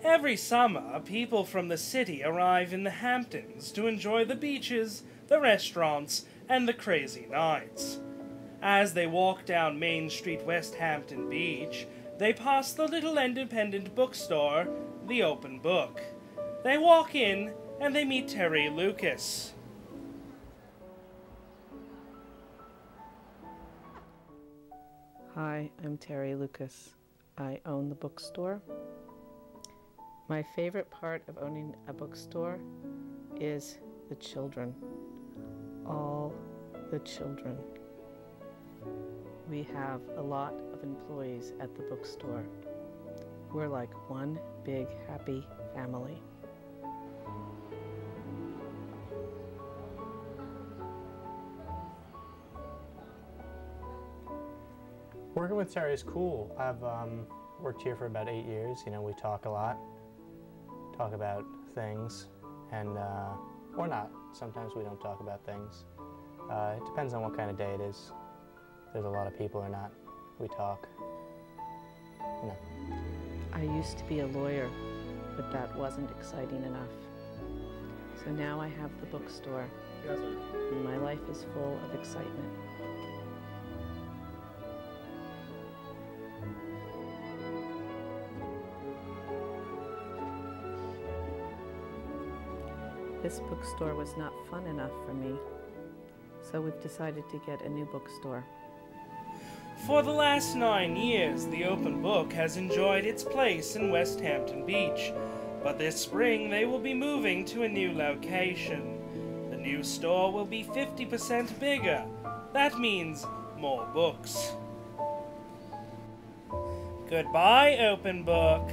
Every summer, people from the city arrive in the Hamptons to enjoy the beaches, the restaurants, and the crazy nights. As they walk down Main Street, West Hampton Beach, they pass the little independent bookstore, The Open Book. They walk in, and they meet Terry Lucas. Hi, I'm Terry Lucas. I own the bookstore. My favorite part of owning a bookstore is the children. All the children. We have a lot of employees at the bookstore. We're like one big happy family. Working with Terry is cool. I've worked here for about 8 years. You know, we talk a lot, talk about things, and or not. Sometimes we don't talk about things. It depends on what kind of day it is. If there's a lot of people or not, we talk. You know. I used to be a lawyer, but that wasn't exciting enough. So now I have the bookstore, and my life is full of excitement. This bookstore was not fun enough for me, so we've decided to get a new bookstore. For the last 9 years, The Open Book has enjoyed its place in West Hampton Beach, but this spring they will be moving to a new location. The new store will be 50% bigger. That means more books. Goodbye, Open Book.